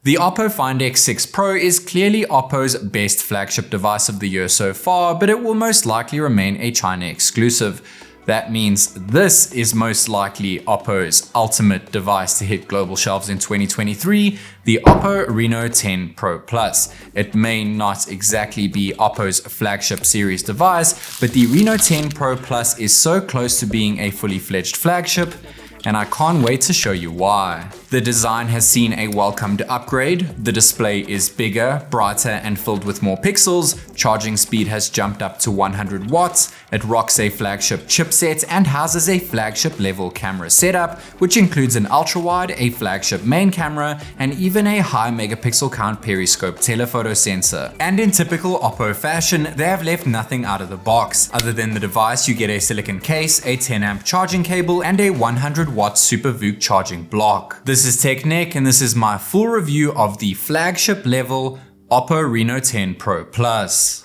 The Oppo Find X6 Pro is clearly Oppo's best flagship device of the year so far, but it will most likely remain a China exclusive. That means this is most likely Oppo's ultimate device to hit global shelves in 2023, the Oppo Reno10 Pro Plus. It may not exactly be Oppo's flagship series device, but the Reno10 Pro Plus is so close to being a fully fledged flagship, and I can't wait to show you why. The design has seen a welcomed upgrade. The display is bigger, brighter, and filled with more pixels. Charging speed has jumped up to 100 watts. It rocks a flagship chipset and houses a flagship level camera setup, which includes an ultra-wide, a flagship main camera, and even a high megapixel count periscope telephoto sensor. And in typical Oppo fashion, they have left nothing out of the box. Other than the device, you get a silicon case, a 10 amp charging cable, and a 100 watt Super VOOC charging block. This is TechNick, and this is my full review of the flagship level Oppo Reno10 Pro Plus.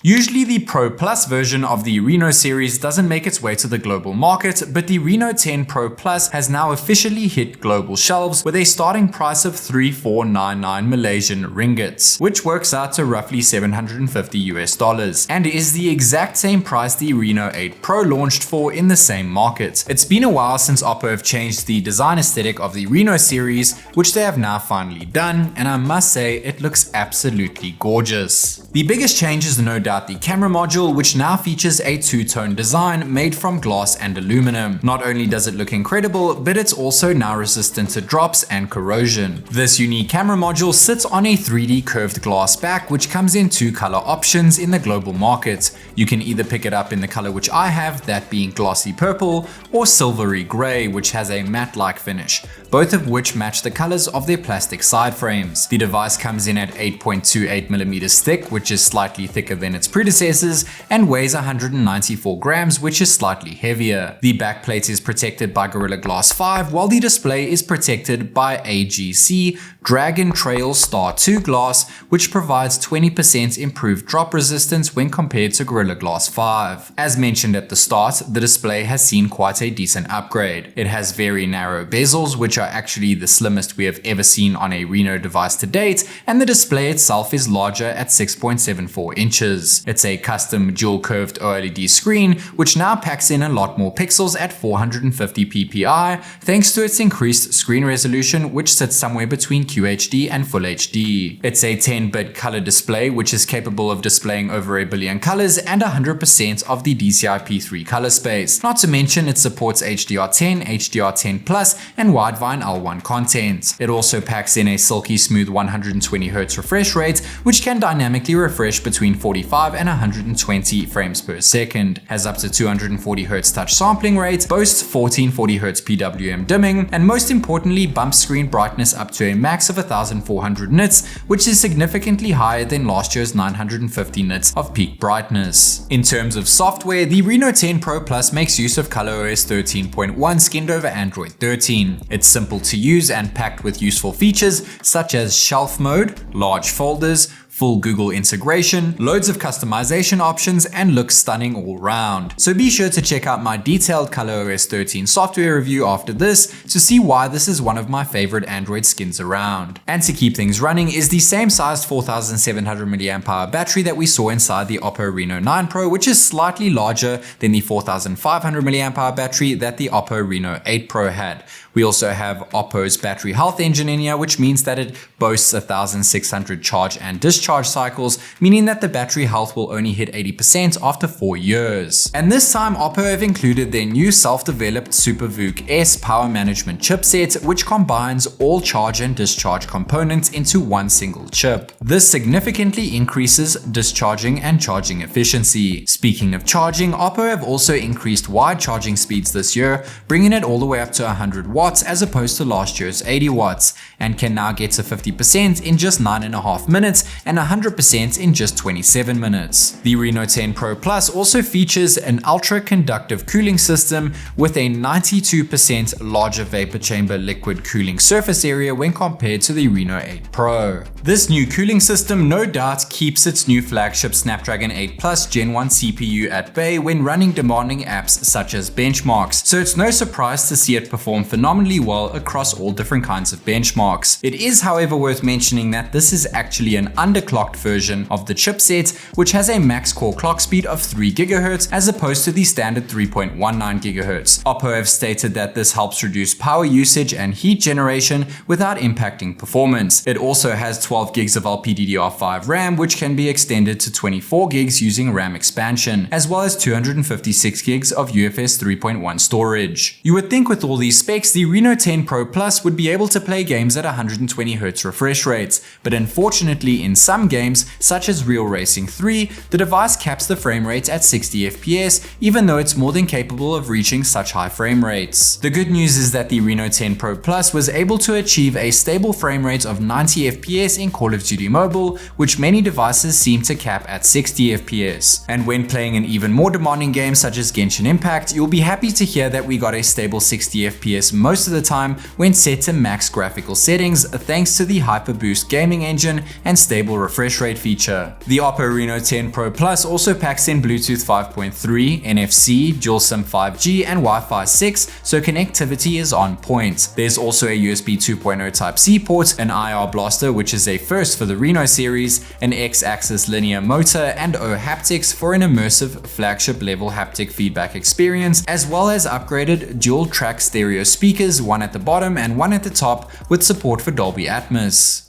Usually the Pro Plus version of the Reno series doesn't make its way to the global market, but the Reno10 Pro Plus has now officially hit global shelves with a starting price of 3499 Malaysian ringgits, which works out to roughly $750 and is the exact same price the Reno 8 Pro launched for in the same market. It's been a while since Oppo have changed the design aesthetic of the Reno series, which they have now finally done, and I must say it looks absolutely gorgeous. The biggest change is no doubt the camera module, which now features a two-tone design made from glass and aluminum. Not only does it look incredible, but it's also now resistant to drops and corrosion. This unique camera module sits on a 3D curved glass back, which comes in two color options in the global market. You can either pick it up in the color which I have, that being glossy purple, or silvery gray, which has a matte-like finish, both of which match the colors of their plastic side frames. The device comes in at 8.28mm thick, which is slightly thicker than its predecessors, and weighs 194 grams, which is slightly heavier. The backplate is protected by Gorilla Glass 5, while the display is protected by AGC Dragon Trail Star 2 glass, which provides 20% improved drop resistance when compared to Gorilla Glass 5. As mentioned at the start, the display has seen quite a decent upgrade. It has very narrow bezels, which are actually the slimmest we have ever seen on a Reno device to date, and the display itself is larger at 6.74 inches. It's a custom dual curved OLED screen, which now packs in a lot more pixels at 450 ppi, thanks to its increased screen resolution, which sits somewhere between QHD and Full HD. It's a 10-bit color display, which is capable of displaying over a billion colors and 100% of the DCI-P3 color space. Not to mention it supports HDR10, HDR10 Plus, and Widevine L1 content. It also packs in a silky smooth 120Hz refresh rate, which can dynamically refresh between 45 and 120 frames per second, has up to 240Hz touch sampling rate, boasts 1440Hz PWM dimming, and most importantly bumps screen brightness up to a max of 1400 nits, which is significantly higher than last year's 950 nits of peak brightness. In terms of software, the Reno10 Pro Plus makes use of ColorOS 13.1 skinned over Android 13. It's simple to use and packed with useful features such as shelf mode, large folders, full Google integration, loads of customization options, and looks stunning all round. So be sure to check out my detailed ColorOS 13 software review after this to see why this is one of my favorite Android skins around. And to keep things running is the same sized 4700 mAh battery that we saw inside the Oppo Reno 9 Pro, which is slightly larger than the 4500 mAh battery that the Oppo Reno 8 Pro had. We also have Oppo's battery health engine in here, which means that it boasts 1600 charge and discharge cycles, meaning that the battery health will only hit 80% after 4 years. And this time Oppo have included their new self-developed Super VOOC S power management chipset, which combines all charge and discharge components into one single chip. This significantly increases discharging and charging efficiency. Speaking of charging, Oppo have also increased wide charging speeds this year, bringing it all the way up to 100 watts as opposed to last year's 80 watts, and can now get to 50% in just 9.5 minutes and 100% in just 27 minutes. The Reno 10 Pro Plus also features an ultra-conductive cooling system with a 92% larger vapor chamber liquid cooling surface area when compared to the Reno 8 Pro. This new cooling system no doubt keeps its new flagship Snapdragon 8 Plus Gen 1 CPU at bay when running demanding apps such as benchmarks, so it's no surprise to see it perform phenomenally well across all different kinds of benchmarks. It is however worth mentioning that this is actually an underclocked version of the chipset, which has a max core clock speed of 3 GHz as opposed to the standard 3.19 GHz. Oppo have stated that this helps reduce power usage and heat generation without impacting performance. It also has 12 gigs of LPDDR5 RAM, which can be extended to 24 gigs using RAM expansion, as well as 256 gigs of UFS 3.1 storage. You would think with all these specs, the Reno 10 Pro Plus would be able to play games at 120Hz refresh rates, but unfortunately in some games, such as Real Racing 3, the device caps the frame rate at 60 FPS, even though it's more than capable of reaching such high frame rates. The good news is that the Reno 10 Pro Plus was able to achieve a stable frame rate of 90 FPS in Call of Duty Mobile, which many devices seem to cap at 60 FPS. And when playing an even more demanding game such as Genshin Impact, you'll be happy to hear that we got a stable 60 FPS most of the time when set to max graphical settings thanks to the Hyper Boost gaming engine and stable refresh rate feature. The Oppo Reno 10 Pro Plus also packs in Bluetooth 5.3, NFC, dual SIM 5G and Wi-Fi 6, so connectivity is on point. There's also a USB 2.0 Type-C port, an IR blaster which is a first for the Reno series, an X-axis linear motor and O haptics for an immersive flagship level haptic feedback experience, as well as upgraded dual track stereo speakers, one at the bottom and one at the top with support for Dolby Atmos.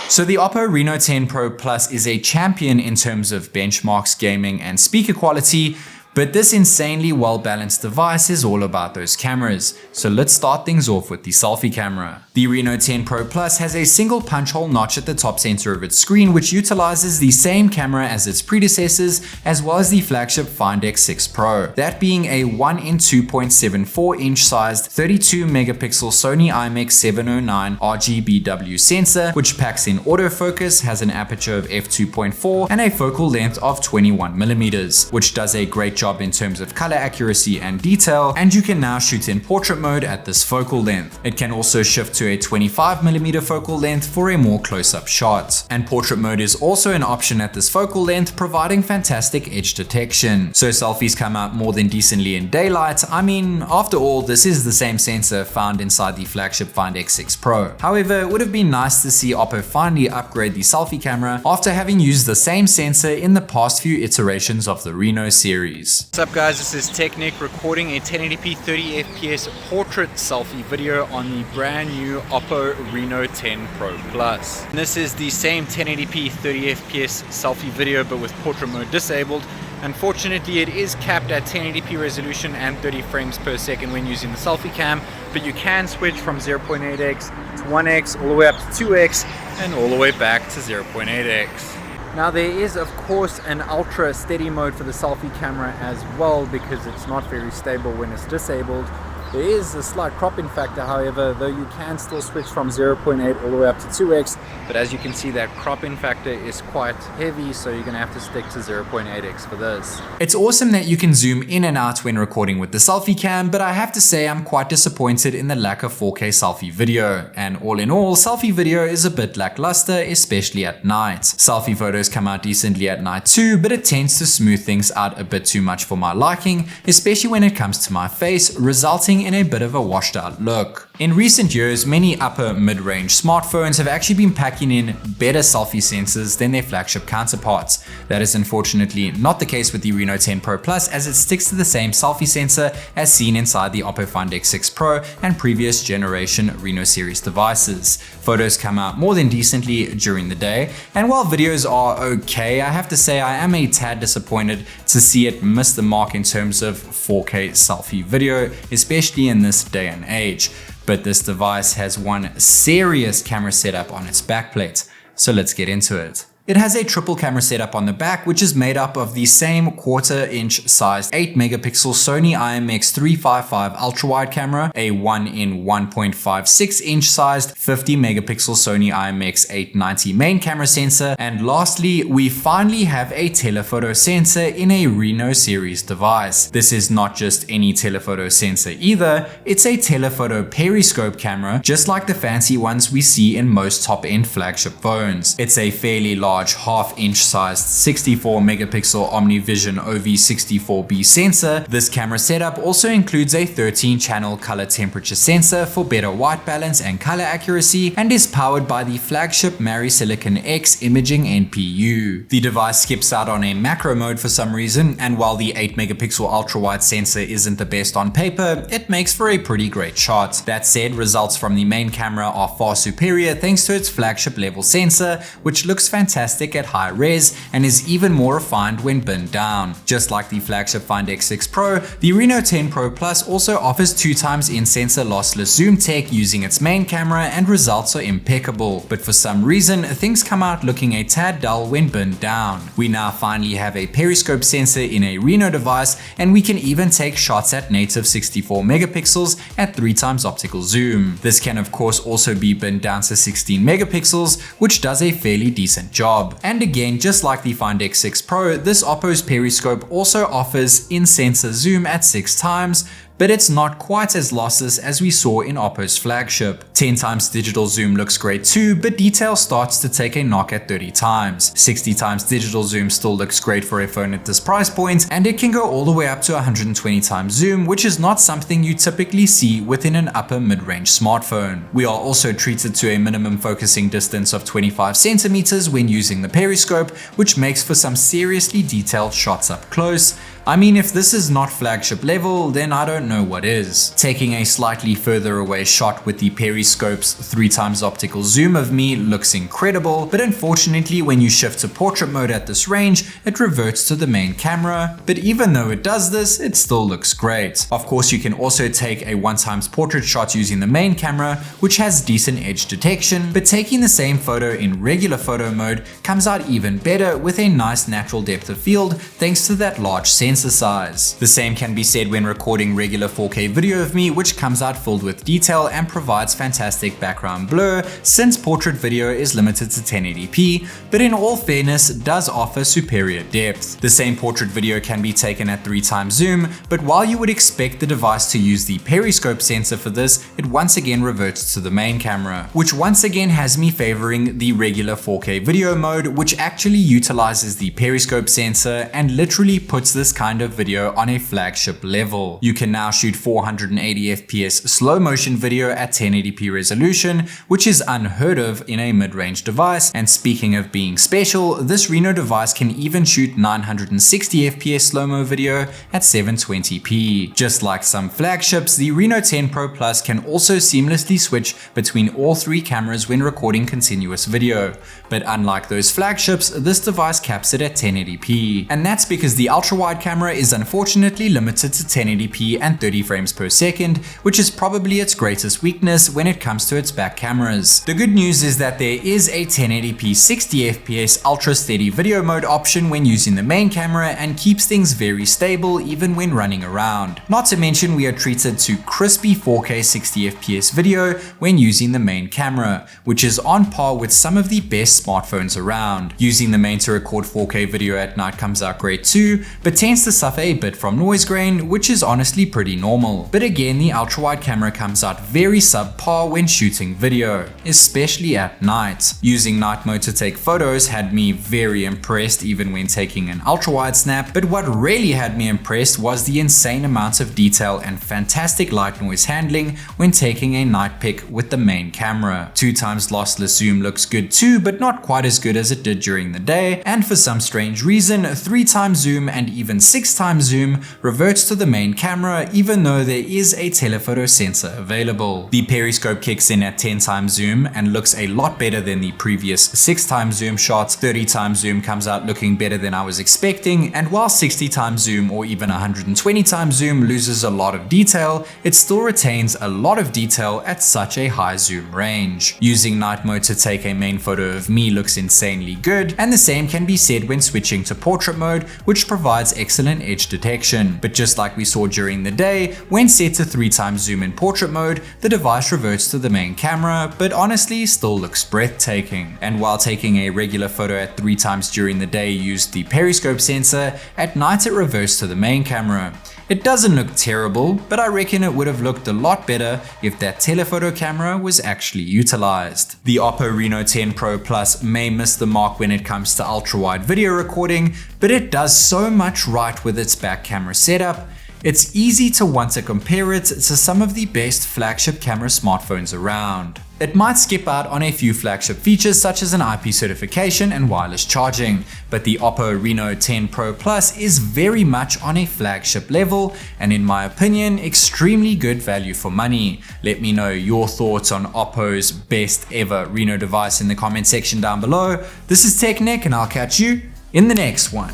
So the Oppo Reno 10 Pro Plus is a champion in terms of benchmarks, gaming and speaker quality, but this insanely well-balanced device is all about those cameras. So let's start things off with the selfie camera. The Reno 10 Pro Plus has a single punch hole notch at the top center of its screen, which utilizes the same camera as its predecessors, as well as the flagship Find X6 Pro. That being a 1 in 2.74 inch sized 32 megapixel Sony IMX709 RGBW sensor, which packs in autofocus, has an aperture of f2.4 and a focal length of 21mm, which does a great job in terms of color accuracy and detail, and you can now shoot in portrait mode at this focal length. It can also shift to a 25mm focal length for a more close-up shot. And portrait mode is also an option at this focal length, providing fantastic edge detection. So selfies come out more than decently in daylight. I mean, after all, this is the same sensor found inside the flagship Find X6 Pro. However, it would have been nice to see Oppo finally upgrade the selfie camera after having used the same sensor in the past few iterations of the Reno series. What's up guys, this is TechNick recording a 1080p 30fps portrait selfie video on the brand new Oppo Reno 10 Pro Plus. And this is the same 1080p 30fps selfie video but with portrait mode disabled. Unfortunately, it is capped at 1080p resolution and 30 frames per second when using the selfie cam, but you can switch from 0.8x to 1x all the way up to 2x and all the way back to 0.8x. Now there is of course an ultra steady mode for the selfie camera as well, because it's not very stable when it's disabled. There is a slight cropping factor however, though you can still switch from 0.8 all the way up to 2x, but as you can see that cropping factor is quite heavy, so you're going to have to stick to 0.8x for this. It's awesome that you can zoom in and out when recording with the selfie cam, but I have to say I'm quite disappointed in the lack of 4K selfie video, and all in all, selfie video is a bit lackluster, especially at night. Selfie photos come out decently at night too, but it tends to smooth things out a bit too much for my liking, especially when it comes to my face, resulting in a bit of a washed out look. In recent years, many upper mid-range smartphones have actually been packing in better selfie sensors than their flagship counterparts. That is unfortunately not the case with the Reno 10 Pro Plus, as it sticks to the same selfie sensor as seen inside the Oppo Find X6 Pro and previous generation Reno series devices. Photos come out more than decently during the day, and while videos are okay, I have to say I am a tad disappointed to see it miss the mark in terms of 4K selfie video, especially in this day and age. But this device has one serious camera setup on its backplate, so let's get into it. It has a triple camera setup on the back, which is made up of the same 1/4 inch sized 8 megapixel Sony IMX355 ultra-wide camera, a 1 in 1.56 inch sized 50 megapixel Sony IMX890 main camera sensor, and lastly, we finally have a telephoto sensor in a Reno series device. This is not just any telephoto sensor either, it's a telephoto periscope camera, just like the fancy ones we see in most top-end flagship phones. It's a fairly large half-inch sized 64 megapixel OmniVision OV64B sensor. This camera setup also includes a 13-channel color temperature sensor for better white balance and color accuracy, and is powered by the Flagship Silicon X imaging NPU. The device skips out on a macro mode for some reason, and while the 8 megapixel ultra-wide sensor isn't the best on paper, it makes for a pretty great shot. That said, results from the main camera are far superior thanks to its flagship level sensor, which looks fantastic at high res and is even more refined when binned down. Just like the flagship Find X6 Pro, the Reno10 Pro Plus also offers 2x in-sensor lossless zoom tech using its main camera, and results are impeccable. But for some reason, things come out looking a tad dull when binned down. We now finally have a periscope sensor in a Reno device, and we can even take shots at native 64 megapixels at 3x optical zoom. This can of course also be binned down to 16 megapixels, which does a fairly decent job. And again, just like the Find X6 Pro, this Oppo's periscope also offers in-sensor zoom at 6x, but it's not quite as lossless as we saw in Oppo's flagship. 10x digital zoom looks great too, but detail starts to take a knock at 30x. 60x digital zoom still looks great for a phone at this price point, and it can go all the way up to 120x zoom, which is not something you typically see within an upper mid-range smartphone. We are also treated to a minimum focusing distance of 25 centimeters when using the periscope, which makes for some seriously detailed shots up close. I mean, if this is not flagship level, then I don't know what is. Taking a slightly further away shot with the periscope's 3x optical zoom of me looks incredible, but unfortunately when you shift to portrait mode at this range, it reverts to the main camera. But even though it does this, it still looks great. Of course, you can also take a 1x portrait shot using the main camera, which has decent edge detection, but taking the same photo in regular photo mode comes out even better with a nice natural depth of field thanks to that large sensor size. The same can be said when recording regular 4K video of me, which comes out filled with detail and provides fantastic background blur, since portrait video is limited to 1080p, but in all fairness does offer superior depth. The same portrait video can be taken at 3x zoom, but while you would expect the device to use the periscope sensor for this, it once again reverts to the main camera, which once again has me favoring the regular 4K video mode, which actually utilizes the periscope sensor and literally puts this kind of video on a flagship level. You can now shoot 480 FPS slow motion video at 1080p resolution, which is unheard of in a mid-range device. And speaking of being special, this Reno device can even shoot 960 FPS slow-mo video at 720p. Just like some flagships, the Reno10 Pro Plus can also seamlessly switch between all three cameras when recording continuous video. But unlike those flagships, this device caps it at 1080p. And that's because the ultra-wide camera is unfortunately limited to 1080p and 30 frames per second, which is probably its greatest weakness when it comes to its back cameras. The good news is that there is a 1080p 60fps ultra steady video mode option when using the main camera, and keeps things very stable even when running around. Not to mention we are treated to crispy 4K 60fps video when using the main camera, which is on par with some of the best smartphones around. Using the main to record 4K video at night comes out great too, but tends to suffer a bit from noise grain, which is honestly pretty normal. But again, the ultra-wide camera comes out very subpar when shooting video, especially at night. Using night mode to take photos had me very impressed even when taking an ultra-wide snap, but what really had me impressed was the insane amounts of detail and fantastic light noise handling when taking a night pic with the main camera. 2x lossless zoom looks good too, but not quite as good as it did during the day, and for some strange reason 3x zoom and even 6x zoom reverts to the main camera even though there is a telephoto sensor available. The periscope kicks in at 10x zoom and looks a lot better than the previous 6x zoom shots. 30x zoom comes out looking better than I was expecting, and while 60x zoom or even 120x zoom loses a lot of detail, it still retains a lot of detail at such a high zoom range. Using night mode to take a main photo of me looks insanely good, and the same can be said when switching to portrait mode, which provides excellent edge detection. But just like we saw during the day, when set to 3x zoom in portrait mode, the device reverts to the main camera, but honestly still looks breathtaking. And while taking a regular photo at 3x during the day used the periscope sensor, at night it reverts to the main camera. It doesn't look terrible, but I reckon it would have looked a lot better if that telephoto camera was actually utilized. The Oppo Reno10 Pro Plus may miss the mark when it comes to ultra-wide video recording, but it does so much right with its back camera setup. It's easy to want to compare it to some of the best flagship camera smartphones around. It might skip out on a few flagship features such as an IP certification and wireless charging, but the Oppo Reno10 Pro Plus is very much on a flagship level and, in my opinion, extremely good value for money. Let me know your thoughts on Oppo's best ever Reno device in the comment section down below. This is TechNick and I'll catch you in the next one.